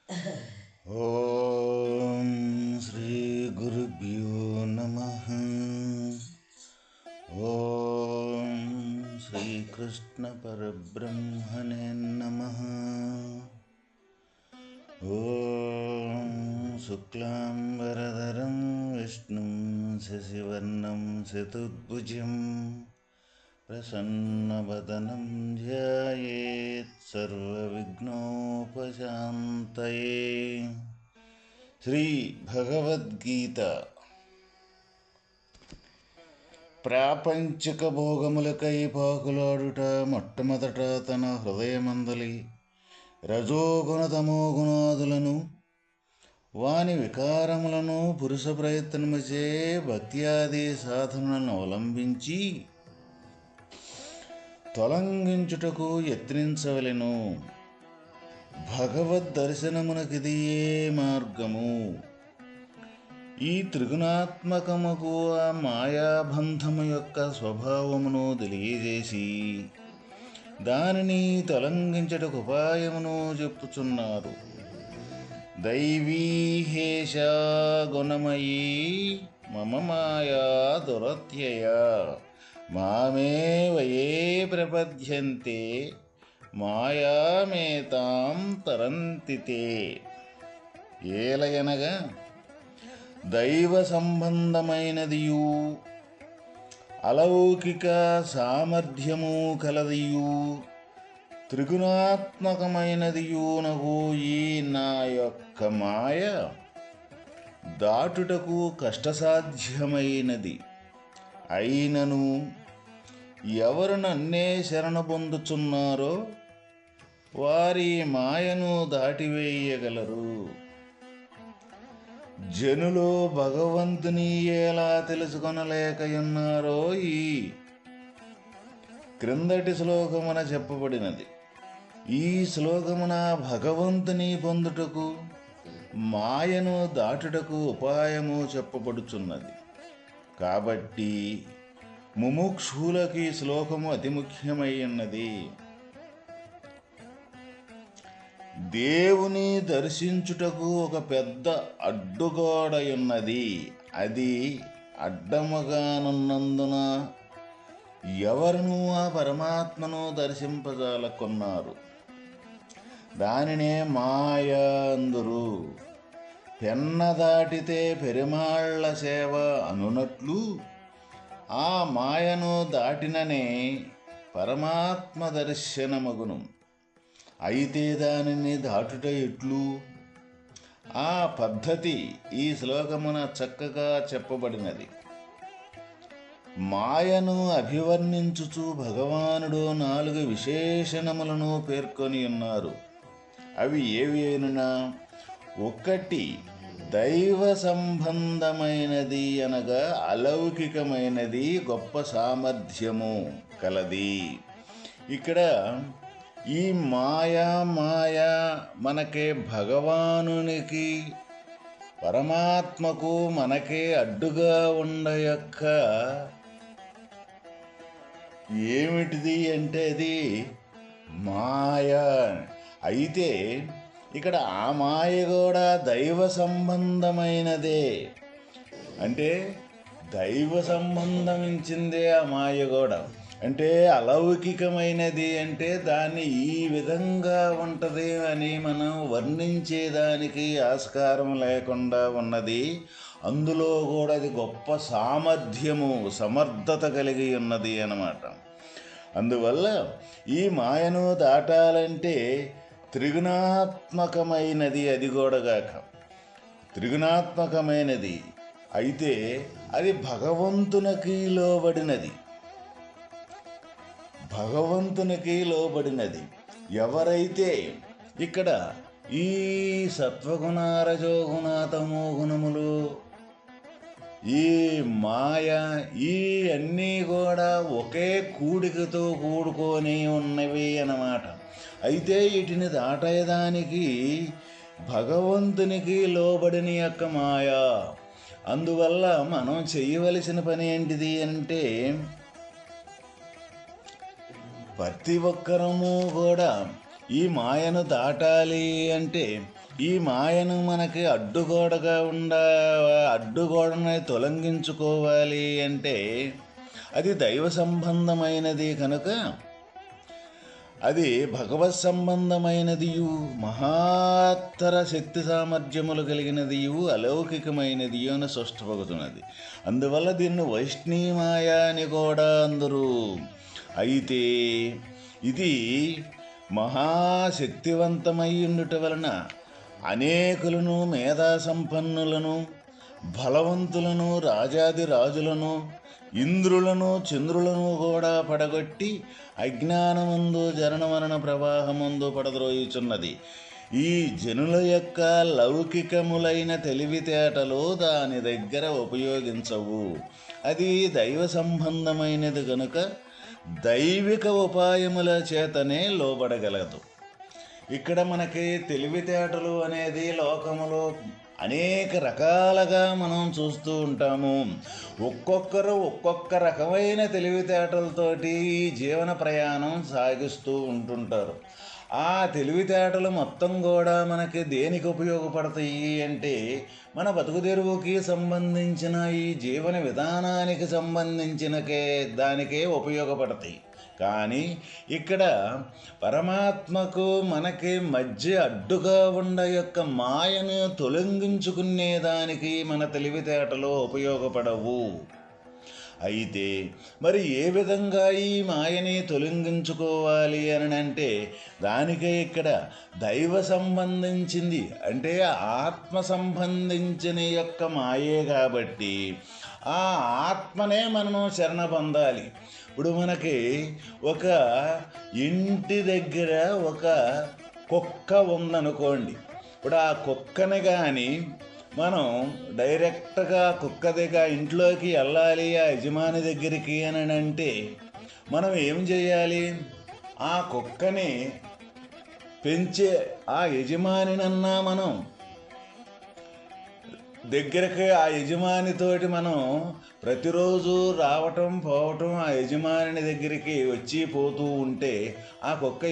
ఓం శ్రీ గురుభ్యో నమః. ఓం శ్రీకృష్ణ పరబ్రహ్మణే నమః. ఓం శుక్లాంబరధరం విష్ణుం శశివర్ణం చతుర్భుజం ప్రసన్నవదనం ధ్యాయేత్ సర్వవిఘ్నోపశాంతయే. శ్రీ భగవద్గీత. ప్రాపంచిక భోగములకై పాకులాడుట మొట్టమొదట తన హృదయమందలి రజోగుణ తమోగుణాదులను వాని వికారములను పురుష ప్రయత్నముచే భక్త్యాది సాధనలను అవలంబించి తొలగించుటకు యత్నించవలెను. భగవద్ దర్శనమునకిదియే మార్గము. ఈ త్రిగుణాత్మకముకు ఆ మాయాబంధము యొక్క స్వభావమును తెలియజేసి దానిని తొలగించుటకు ఉపాయమును చెప్పుచున్నారు. దైవీహేష గుణమయీ మమ మాయా దురత్యయ మామేవయే ప్రపద్యంతే మాయామేతాం తరంతితే. ఏలయనగా దైవ సంబంధమైనదియు అలౌకిక సామర్థ్యము కలదియు త్రిగుణాత్మకమైనదియునగు ఈ నా యొక్క మాయ దాటుటకు కష్టసాధ్యమైనది. అయినను ఎవరు నన్నే శరణు పొందుచున్నారో వారి మాయను దాటివేయగలరు. జనులు భగవంతుని ఎలా తెలుసుకొనలేకయున్నారో ఈ క్రిందటి శ్లోకమున చెప్పబడినది. ఈ శ్లోకమున భగవంతుని పొందుటకు మాయను దాటుటకు ఉపాయము చెప్పబడుచున్నది. కాబట్టి ముముక్షులకి ఈ శ్లోకము అతి ముఖ్యమైనది. దేవుని దర్శించుటకు ఒక పెద్ద అడ్డుగోడయున్నది. అది అడ్డముగానున్నందున ఎవరునూ ఆ పరమాత్మను దర్శింపజాలకున్నారు. దానినే మాయ అందురు. పెన్న దాటితే పెరుమాళ్ల సేవ అనునట్లు ఆ మాయను దాటిననే పరమాత్మ దర్శనమగును. అయితే దానిని దాటుట ఎట్లు? ఆ పద్ధతి ఈ శ్లోకమున చక్కగా చెప్పబడినది. మాయను అభివర్ణించుచు భగవానుడు 4 విశేషణములను పేర్కొని ఉన్నారు. అవి ఏవి అయినా 1 దైవ సంబంధమైనది అనగా అలౌకికమైనది, గొప్ప సామర్థ్యము కలది. ఇక్కడ ఈ మాయ మనకే భగవానునికి పరమాత్మకు మనకే అడ్డుగా ఉండయొక్క ఏమిటిది అంటే అది మాయ. అయితే ఇక్కడ ఆ మాయ కూడా దైవ సంబంధమైనదే. అంటే దైవ సంబంధమించిందే ఆ మాయ కూడా. అంటే అలౌకికమైనది అంటే దాన్ని ఈ విధంగా ఉంటుంది అని మనం వర్ణించేదానికి ఆస్కారం లేకుండా ఉన్నది. అందులో కూడా అది గొప్ప సామర్థ్యము, సమర్థత కలిగి ఉన్నది అన్నమాట. అందువల్ల ఈ మాయను దాటాలంటే త్రిగుణాత్మకమైనది, అది కూడాగాక త్రిగుణాత్మకమైనది. అయితే అది భగవంతునికి లోబడినది. భగవంతునికి లోబడినది. ఎవరైతే ఇక్కడ ఈ సత్వగుణ రజోగుణ తమో గుణములు, ఈ మాయ, ఈ అన్నీ కూడా ఒకే కూడికతో కూడుకొని ఉన్నవి అన్నమాట. అయితే వీటిని దాటేదానికి భగవంతునికి లోబడిన యొక్క మాయ. అందువల్ల మనం చేయవలసిన పని ఏంటిది అంటే ప్రతి ఒక్కరము కూడా ఈ మాయను దాటాలి అంటే ఈ మాయను మనకి అడ్డుగోడని తొలగించుకోవాలి అంటే అది దైవ సంబంధమైనది కనుక, అది భగవత్ సంబంధమైనదియు, మహాత్తర శక్తి సామర్థ్యములు కలిగినదియు, అలౌకికమైనదియు అని స్పష్టపడుతున్నది. అందువల్ల దీన్ని వైష్ణీమాయ అని కూడా అందరూ. అయితే ఇది మహాశక్తివంతమై ఉండుట వలన అనేకులను, మేధా సంపన్నులను, బలవంతులను, రాజాది రాజులను, ఇంద్రులను, చంద్రులను కూడా పడగొట్టి అజ్ఞానమందు జననమరణ ప్రవాహమందు పడద్రోయుచున్నది. ఈ జనుల యొక్క లౌకికములైన తెలివితేటలు దాని దగ్గర ఉపయోగించవు. అది దైవ సంబంధమైనది కనుక దైవిక ఉపాయముల చేతనే లోబడగలదు. ఇక్కడ మనకి తెలివితేటలు అనేది లోకములో అనేక రకాలుగా మనం చూస్తూ ఉంటాము. ఒక్కొక్కరు ఒక్కొక్క రకమైన తెలివితేటలతోటి జీవన ప్రయాణం సాగిస్తూ ఉంటుంటారు. ఆ తెలివితేటలు మొత్తం కూడా మనకి దేనికి ఉపయోగపడతాయి అంటే, మన బతుకు తెరువుకి సంబంధించిన ఈ జీవన విధానానికి సంబంధించిన దానికే ఉపయోగపడతాయి. కానీ ఇక్కడ పరమాత్మకు మనకి మధ్య అడ్డుగా ఉండ యొక్క మాయను తొలగించుకునేదానికి మన తెలివితేటలు ఉపయోగపడవు. అయితే మరి ఏ విధంగా ఈ మాయని తొలగించుకోవాలి అని అంటే, దానికే ఇక్కడ దైవ సంబంధించింది అంటే ఆత్మ సంబంధించిన యొక్క మాయే కాబట్టి ఆ ఆత్మనే మనం శరణ పొందాలి. ఇప్పుడు మనకి ఒక ఇంటి దగ్గర ఒక కుక్క ఉందనుకోండి. ఇప్పుడు ఆ కుక్కని కానీ మనం డైరెక్ట్గా కుక్కదిగా ఇంట్లోకి వెళ్ళాలి ఆ యజమాని దగ్గరికి అని అంటే మనం ఏం చేయాలి? ఆ కుక్కని పెంచే ఆ యజమానినన్నా మనం దగ్గరికి ఆ యజమానితోటి మనం ప్రతిరోజు రావటం పోవటం ఆ యజమాని దగ్గరికి వచ్చి పోతూ ఉంటే ఆ కుక్క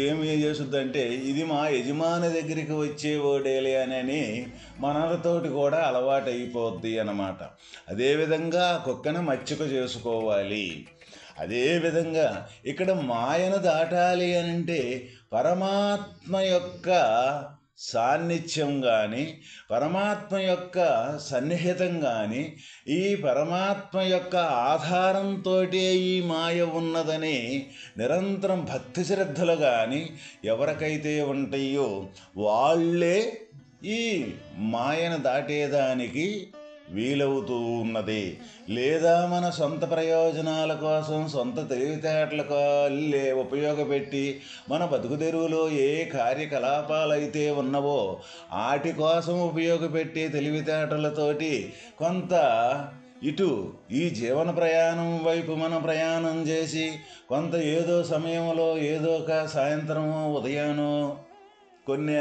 ఏమి చేస్తుందంటే, ఇది మా యజమాని దగ్గరికి వచ్చేవాడేలే అని మనతోటి కూడా అలవాటు అయిపోద్ది అన్నమాట. అదేవిధంగా ఆ కుక్కను మచ్చిక చేసుకోవాలి. అదేవిధంగా ఇక్కడ మాయను దాటాలి అని అంటే పరమాత్మ యొక్క సాన్నిధ్యం కానీ, పరమాత్మ యొక్క సన్నిహితం కానీ, ఈ పరమాత్మ యొక్క ఆధారంతో ఈ మాయ ఉన్నదని నిరంతరం భక్తి శ్రద్ధలు కానీ ఎవరికైతే ఉంటాయో వాళ్ళే ఈ మాయను దాటేదానికి వీలవుతూ ఉన్నది. లేదా మన సొంత ప్రయోజనాల కోసం సొంత తెలివితేటలకు ఉపయోగపెట్టి మన బతుకు తెరువులో ఏ కార్యకలాపాలు అయితే ఉన్నవో వాటి కోసం ఉపయోగపెట్టి తెలివితేటలతోటి కొంత ఇటు ఈ జీవన ప్రయాణం వైపు మనం ప్రయాణం చేసి కొంత ఏదో సమయంలో ఏదో ఒక సాయంత్రమో ఉదయానో కొన్ని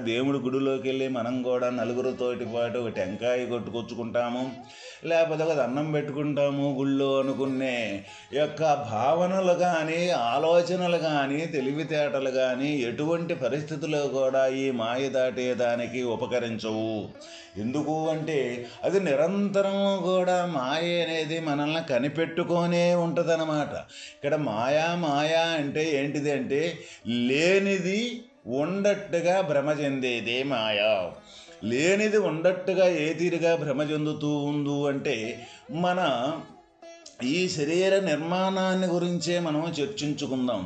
దేవుడి గుడిలోకి వెళ్ళి మనం కూడా నలుగురితోటి పాటు ఒక టెంకాయ కొట్టుకొచ్చుకుంటాము, లేకపోతే ఒక దండం పెట్టుకుంటాము గుళ్ళో అనుకునే యొక్క భావనలు కానీ, ఆలోచనలు కానీ, తెలివితేటలు కానీ ఎటువంటి పరిస్థితుల్లో కూడా ఈ మాయ దాటేదానికి ఉపకరించవు. ఎందుకు అంటే అది నిరంతరం కూడా మాయ అనేది మనల్ని కనిపెట్టుకొనే ఉంటుందన్నమాట. ఇక్కడ మాయా అంటే ఏంటిది అంటే లేనిది ఉండట్టుగా భ్రమ చెందేదే మాయ. లేనిది ఉండట్టుగా ఏ తీరుగా భ్రమ చెందుతూ ఉండు అంటే మన ఈ శరీర నిర్మాణాన్ని గురించే మనం చర్చించుకుందాం.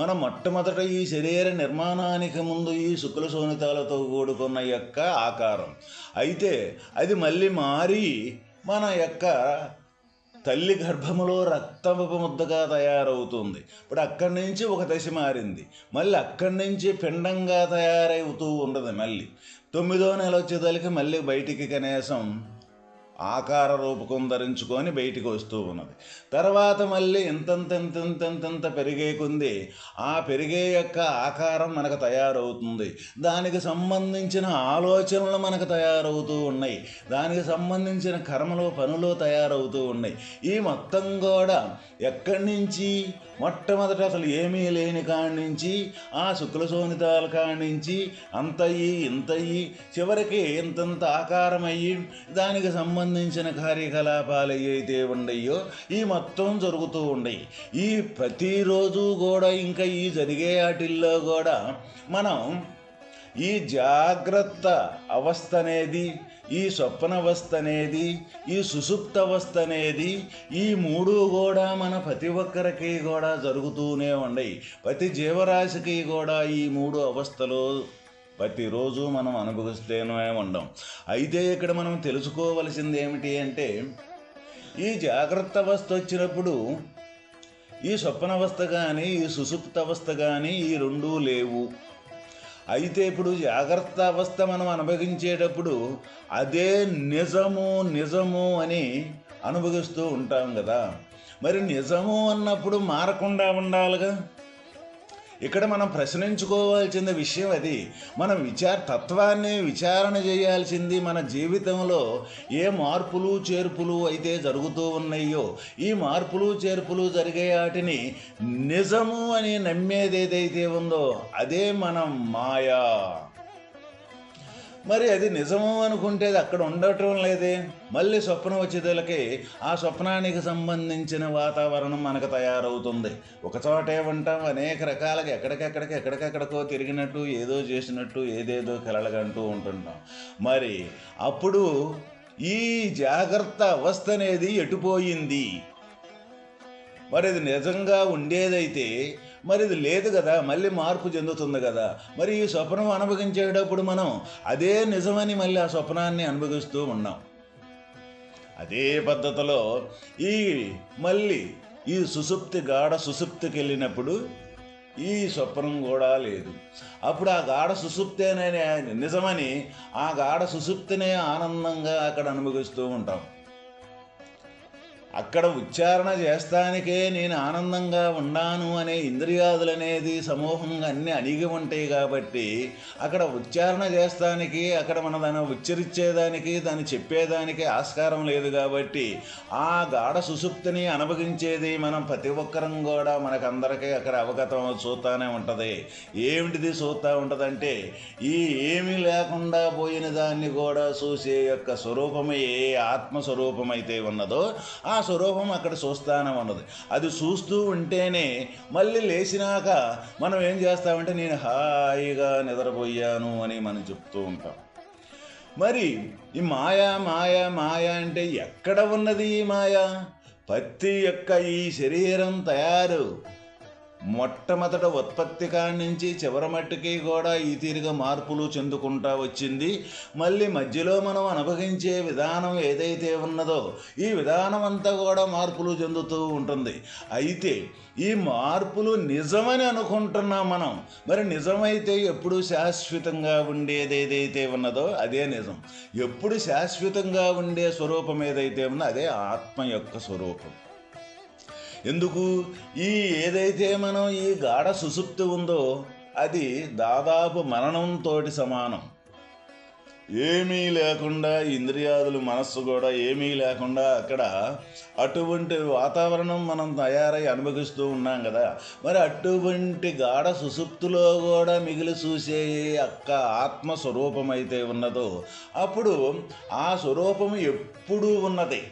మనం మొట్టమొదట ఈ శరీర నిర్మాణానికి ముందు ఈ శుక్ల శోణితాలతో కూడుకున్న యొక్క ఆకారం అయితే అది మళ్ళీ మారి మన యొక్క తల్లి గర్భములో రక్తపు ముద్దగా తయారవుతుంది. ఇప్పుడు అక్కడి నుంచి ఒక దశ మారింది, మళ్ళీ అక్కడి నుంచి పిండంగా తయారవుతూ ఉండదు. మళ్ళీ 9వ నెల వచ్చేదానికి మళ్ళీ బయటికి కనీసం ఆకార రూపకం ధరించుకొని బయటికి వస్తూ ఉన్నది. తర్వాత మళ్ళీ ఇంతంత పెరిగే కొంది ఆ పెరిగే యొక్క ఆకారం మనకు తయారవుతుంది. దానికి సంబంధించిన ఆలోచనలు మనకు తయారవుతూ ఉన్నాయి. దానికి సంబంధించిన కర్మలు పనులు తయారవుతూ ఉన్నాయి. ఈ మొత్తం కూడా ఎక్కడి నుంచి మొట్టమొదట అసలు ఏమీ లేని కాడి నుంచి ఆ శుక్ల శోణితాల కాడి నుంచి అంతయ్యి ఇంతయ్యి చివరికి ఇంతంత ఆకారం అయ్యి దానికి సంబంధించిన కార్యకలాపాలు ఏవైతే ఉండయో ఈ మొత్తం జరుగుతూ ఉండయి. ఈ ప్రతిరోజు కూడా ఇంకా ఈ జరిగే వాటిల్లో కూడా మనం ఈ జాగ్రత్త అవస్థ అనేది, ఈ స్వప్నవస్థ అనేది, ఈ సుషుప్త అవస్థ అనేది, ఈ మూడు కూడా మన ప్రతి ఒక్కరికి కూడా జరుగుతూనే ఉన్నాయి. ప్రతి జీవరాశికి కూడా ఈ మూడు అవస్థలు ప్రతిరోజు మనం అనుభవిస్తూనే ఉండం. అయితే ఇక్కడ మనం తెలుసుకోవలసింది ఏమిటి అంటే, ఈ జాగ్రత్త అవస్థ వచ్చినప్పుడు ఈ స్వప్నవస్థ కానీ ఈ సుషుప్త అవస్థ కానీ ఈ రెండూ లేవు. అయితే ఇప్పుడు జాగ్రత్త అవస్థ మనం అనుభవించేటప్పుడు అదే నిజము అని అనుభవిస్తూ ఉంటాం కదా. మరి నిజము అన్నప్పుడు మారకుండా ఉండాలిగా. ఇక్కడ మనం ప్రశ్నించుకోవాల్సిన విషయం అది. మనం తత్వాన్ని విచారణ చేయాల్సింది మన జీవితంలో ఏ మార్పులు చేర్పులు అయితే జరుగుతూ ఉన్నాయో ఈ మార్పులు చేర్పులు జరిగే వాటిని నిజము అని నమ్మేది ఏదైతే ఉందో అదే మనం మాయా. మరి అది నిజము అనుకుంటే అది అక్కడ ఉండటం లేదే. మళ్ళీ స్వప్నం వచ్చేదలకి ఆ స్వప్నానికి సంబంధించిన వాతావరణం మనకు తయారవుతుంది. ఒక చోటే ఉంటాం, అనేక రకాలుగా ఎక్కడికెక్కడికో తిరిగినట్టు ఏదో చేసినట్టు ఏదేదో కలలుగంటూ ఉంటుంటాం. మరి అప్పుడు ఈ జాగ్రత్త అవస్థ అనేది ఎటుపోయింది? మరి అది నిజంగా ఉండేదైతే మరి ఇది లేదు కదా, మళ్ళీ మార్పు చెందుతుంది కదా. మరి ఈ స్వప్నం అనుభవించేటప్పుడు మనం అదే నిజమని మళ్ళీ ఆ స్వప్నాన్ని అనుభవిస్తూ ఉన్నాం. అదే పద్ధతిలో మళ్ళీ ఈ గాఢ సుషుప్తికి వెళ్ళినప్పుడు ఈ స్వప్నం కూడా లేదు. అప్పుడు ఆ గాఢ సుషుప్తేనే నిజమని ఆ గాఢ సుషుప్తినే ఆనందంగా అక్కడ అనుభవిస్తూ ఉంటాం. అక్కడ ఉచ్చారణ చేస్తానికే నేను ఆనందంగా ఉన్నాను అనే ఇంద్రియాదులు అనేది సమూహంగా అన్నీ అణిగి ఉంటాయి కాబట్టి అక్కడ ఉచ్చారణ చేస్తానికి అక్కడ మన దాన్ని ఉచ్చరించేదానికి దాన్ని చెప్పేదానికి ఆస్కారం లేదు. కాబట్టి ఆ గాఢ సుషుప్తిని అనుభవించేది మనం ప్రతి ఒక్కరం కూడా మనకందరికీ అక్కడ అవగతం చూస్తూనే ఉంటుంది. ఏమిటిది చూస్తూ ఉంటుందంటే ఈ ఏమీ లేకుండా పోయిన దాన్ని కూడా చూసే యొక్క స్వరూపమే ఏ ఆత్మస్వరూపం అయితే ఉన్నదో ఆ స్వరూపం అక్కడ చూస్తానే ఉన్నది. అది చూస్తూ ఉంటేనే మళ్ళీ లేచినాక మనం ఏం చేస్తామంటే నేను హాయిగా నిద్రపోయాను అని మనం చెప్తూ ఉంటాం. మరి ఈ మాయ అంటే ఎక్కడ ఉన్నది ఈ మాయ? ప్రతి యొక్క ఈ శరీరం తయారు మొట్టమొదట ఉత్పత్తి కాడి నుంచి చివరి మట్టుకి కూడా ఈ తీరుగా మార్పులు చెందుకుంటూ వచ్చింది. మళ్ళీ మధ్యలో మనం అనుభవించే విధానం ఏదైతే ఉన్నదో ఈ విధానం అంతా కూడా మార్పులు చెందుతూ ఉంటుంది. అయితే ఈ మార్పులు నిజమని అనుకుంటున్నాం మనం. మరి నిజమైతే ఎప్పుడు శాశ్వతంగా ఉండేది ఏదైతే ఉన్నదో అదే నిజం. ఎప్పుడు శాశ్వతంగా ఉండే స్వరూపం ఏదైతే ఉందో అదే ఆత్మ యొక్క స్వరూపం. ఎందుకు? ఏదైతే మనం ఈ గాఢ సుషుప్తి ఉందో అది దాదాపు మరణంతో సమానం. ఏమీ లేకుండా ఇంద్రియాదులు మనస్సు కూడా ఏమీ లేకుండా అక్కడ అటువంటి వాతావరణం మనం తయారై అనుభవిస్తూ ఉన్నాం కదా. మరి అటువంటి గాఢ సుషుప్తిలో కూడా మిగిలి చూసే అక్క ఆత్మస్వరూపం అయితే ఉన్నదో అప్పుడు ఆ స్వరూపం ఎప్పుడూ ఉన్నది.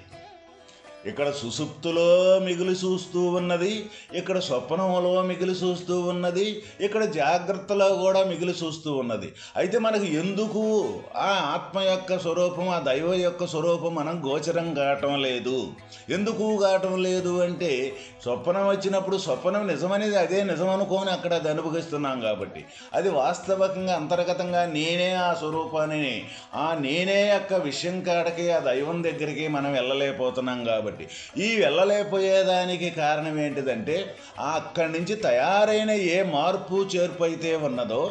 ఇక్కడ సుషుప్తిలో మిగిలి చూస్తూ ఉన్నది, ఇక్కడ స్వప్నంలో మిగిలి చూస్తూ ఉన్నది, ఇక్కడ జాగ్రత్తలో కూడా మిగిలి చూస్తూ ఉన్నది. అయితే మనకు ఎందుకు ఆ ఆత్మ యొక్క స్వరూపం ఆ దైవ యొక్క స్వరూపం మనం గోచరం కావటం లేదు? ఎందుకు కావటం లేదు అంటే స్వప్నం వచ్చినప్పుడు స్వప్నం నిజమనేది అదే నిజం అనుకోని అక్కడ అది అనుభవిస్తున్నాం కాబట్టి అది వాస్తవికంగా అంతర్గతంగా నేనే ఆ స్వరూపాన్ని ఆ నేనే యొక్క విషయం కాడకి ఆ దైవం దగ్గరికి మనం వెళ్ళలేకపోతున్నాం. కాబట్టి ఈ వెళ్ళలేకపోయేదానికి కారణం ఏంటిదంటే అక్కడి నుంచి తయారైన ఏ మార్పు చేర్పు అయితే ఉన్నదో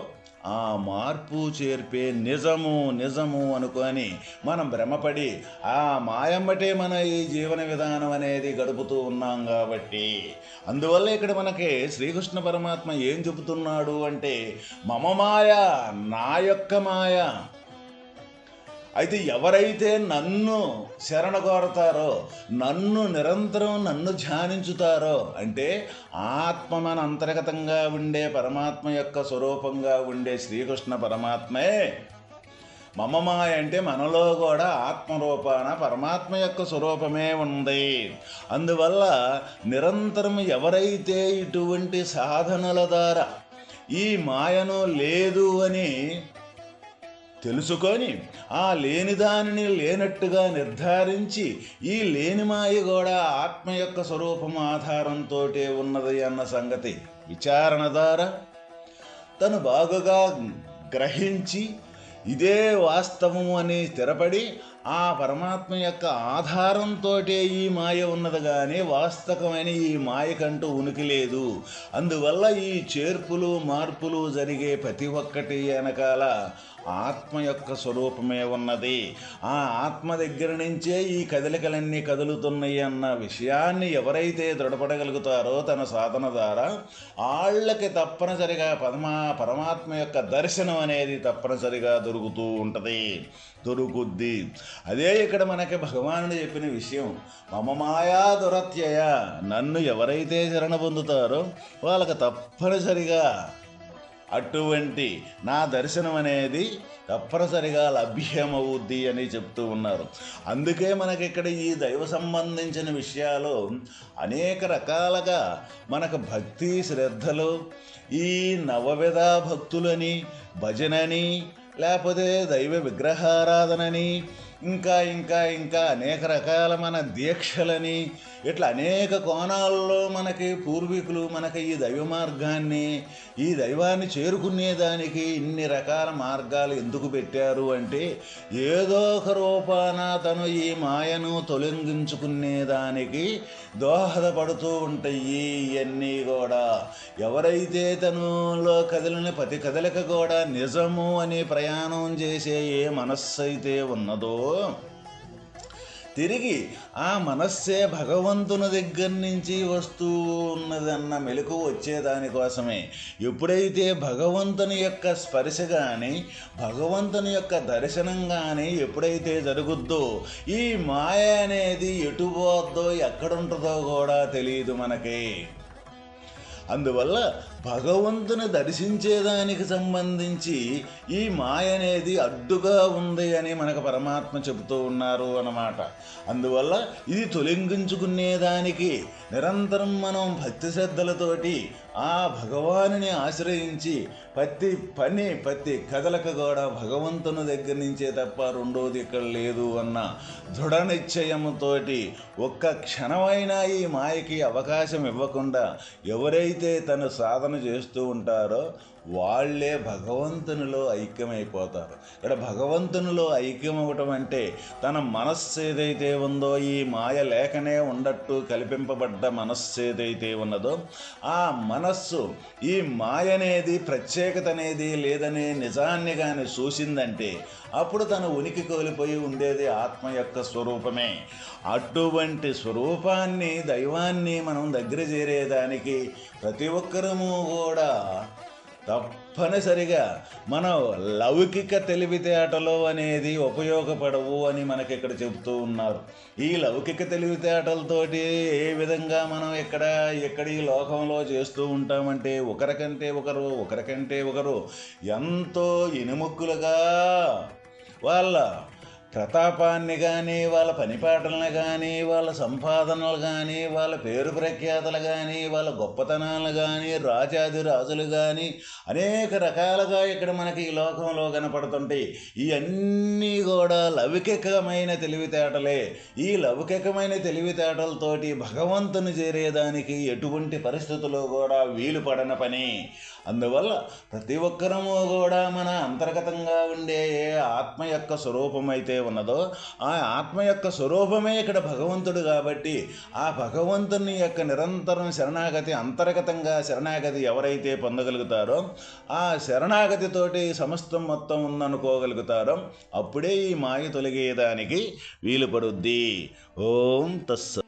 ఆ మార్పు చేర్పే నిజము నిజము అనుకొని మనం భ్రమపడి ఆ మాయమ్మటే మన ఈ జీవన విధానం అనేది గడుపుతూ ఉన్నాం కాబట్టి అందువల్ల ఇక్కడ మనకి శ్రీకృష్ణ పరమాత్మ ఏం చెబుతున్నాడు అంటే మమ మాయ, నా యొక్క మాయ. అయితే ఎవరైతే నన్ను శరణ కోరతారో, నన్ను నిరంతరం నన్ను ధ్యానించుతారో, అంటే ఆత్మ మన అంతర్గతంగా ఉండే పరమాత్మ యొక్క స్వరూపంగా ఉండే శ్రీకృష్ణ పరమాత్మే మమమాయ అంటే మనలో కూడా ఆత్మరూపాన పరమాత్మ యొక్క స్వరూపమే ఉంది. అందువల్ల నిరంతరం ఎవరైతే ఇటువంటి సాధనల ద్వారా ఈ మాయను లేదు అని తెలుసుకొని ఆ లేని దానిని లేనట్టుగా నిర్ధారించి ఈ లేని మాయ కూడా ఆత్మ యొక్క స్వరూపం ఆధారంతో ఉన్నది అన్న సంగతి విచారణ ద్వారా తను బాగుగా గ్రహించి ఇదే వాస్తవము అని స్థిరపడి ఆ పరమాత్మ యొక్క ఆధారంతో ఈ మాయ ఉన్నది కానీ వాస్తవమైన ఈ మాయకంటూ ఉనికి లేదు. అందువల్ల ఈ చేర్పులు మార్పులు జరిగే ప్రతి ఒక్కటి వెనకాల ఆత్మ యొక్క స్వరూపమే ఉన్నది. ఆ ఆత్మ దగ్గర నుంచే ఈ కదలికలన్నీ కదులుతున్నాయి అన్న విషయాన్ని ఎవరైతే దృఢపడగలుగుతారో తన సాధన ద్వారా వాళ్ళకి తప్పనిసరిగా పరమాత్మ యొక్క దర్శనం అనేది తప్పనిసరిగా దొరుకుద్ది. అదే ఇక్కడ మనకి భగవానుడు చెప్పిన విషయం, మమ మాయా దురత్యయ. నన్ను ఎవరైతే శరణ పొందుతారో వాళ్ళకి తప్పనిసరిగా అటువంటి నా దర్శనం అనేది తప్పనిసరిగా లభ్యమవుద్ది అని చెప్తూ ఉన్నారు. అందుకే మనకి ఇక్కడ ఈ దైవ సంబంధించిన విషయాలు అనేక రకాలుగా మనకు భక్తి శ్రద్ధలు, ఈ నవవిధ భక్తులని, భజనని, లేకపోతే దైవ విగ్రహారాధనని, ఇంకా ఇంకా ఇంకా అనేక రకాల మన దీక్షలని, ఇట్లా అనేక కోణాల్లో మనకి పూర్వీకులు మనకి ఈ దైవ మార్గాన్ని, ఈ దైవాన్ని చేరుకునేదానికి ఇన్ని రకాల మార్గాలు ఎందుకు పెట్టారు అంటే ఏదో ఒక రూపాన తను ఈ మాయను తొలగించుకునేదానికి దోహదపడుతూ ఉంటాయి. ఇవన్నీ కూడా ఎవరైతే తనలో కదిలిన ప్రతి కదలిక కూడా నిజము అని ప్రయాణం చేసే ఏ మనస్సు అయితే ఉన్నదో తిరిగి ఆ మనస్సే భగవంతుని దగ్గర నుంచి వస్తూ ఉన్నదన్న మెలకు వచ్చేదానికోసమే. ఎప్పుడైతే భగవంతుని యొక్క స్పర్శ కానీ భగవంతుని యొక్క దర్శనం కానీ ఎప్పుడైతే జరుగుద్దో ఈ మాయ అనేది ఎటు పోద్దో ఎక్కడుంటుందో కూడా తెలియదు మనకి. అందువల్ల భగవంతుని దర్శించేదానికి సంబంధించి ఈ మాయ అనేది అడ్డుగా ఉంది అని మనకు పరమాత్మ చెబుతూ ఉన్నారు అన్నమాట. అందువల్ల ఇది తొలగించుకునేదానికి నిరంతరం మనం భక్తి శ్రద్ధలతోటి ఆ భగవానుని ఆశ్రయించి ప్రతి కదలక కూడా భగవంతుని దగ్గర నుంచే తప్ప రెండోది ఇక్కడ లేదు అన్న దృఢ నిశ్చయముతో ఒక్క క్షణమైనా ఈ మాయకి అవకాశం ఇవ్వకుండా ఎవరైతే తను సాధన చేస్తూ ఉంటారో వాళ్ళే భగవంతునిలో ఐక్యమైపోతారు. ఇక్కడ భగవంతునిలో ఐక్యమవటం అంటే తన మనస్సు ఏదైతే ఉందో ఈ మాయ లేకనే ఉండట్టు కల్పింపబడ్డ మనస్సు ఏదైతే ఉన్నదో ఆ మనస్సు ఈ మాయ అనేది ప్రత్యేకత అనేది లేదనే నిజాన్ని కానీ చూసిందంటే అప్పుడు తన ఉనికి కోల్పోయి ఉండేది ఆత్మ యొక్క స్వరూపమే. అటువంటి స్వరూపాన్ని దైవాన్ని మనం దగ్గర చేరేదానికి ప్రతి ఒక్కరము కూడా తప్పనిసరిగా మన లౌకిక తెలివితేటలు అనేది ఉపయోగపడవు అని మనకి ఇక్కడ చెబుతూ ఉన్నారు. ఈ లౌకిక తెలివితేటలతోటి ఏ విధంగా మనం ఎక్కడ ఈ లోకంలో చేస్తూ ఉంటామంటే ఒకరికంటే ఒకరు ఎంతో ఇనుముక్కులుగా వాళ్ళ ప్రతాపాన్ని కానీ వాళ్ళ పనిపాటలను కానీ వాళ్ళ సంపాదనలు కానీ వాళ్ళ పేరు ప్రఖ్యాతలు కానీ వాళ్ళ గొప్పతనాలు కానీ రాజాది రాజులు కానీ అనేక రకాలుగా ఇక్కడ మనకి ఈ లోకంలో కనపడుతుంటాయి. ఇవన్నీ కూడా లౌకికమైన తెలివితేటలే. ఈ లౌకికమైన తెలివితేటలతోటి భగవంతుని చేరేదానికి ఎటువంటి పరిస్థితుల్లో కూడా వీలు పడని పని. అందువల్ల ప్రతి ఒక్కరము కూడా మన అంతర్గతంగా ఉండే ఆత్మ యొక్క స్వరూపం అయితే ఉన్నదో ఆ ఆత్మ యొక్క స్వరూపమే ఇక్కడ భగవంతుడు. కాబట్టి ఆ భగవంతుని యొక్క నిరంతరం శరణాగతి, అంతర్గతంగా శరణాగతి ఎవరైతే పొందగలుగుతారో, ఆ శరణాగతితోటి సమస్తం మొత్తం ఉందనుకోగలుగుతారో, అప్పుడే ఈ మాయ తొలగేదానికి వీలు పడుద్ది. ఓం తస్సత్.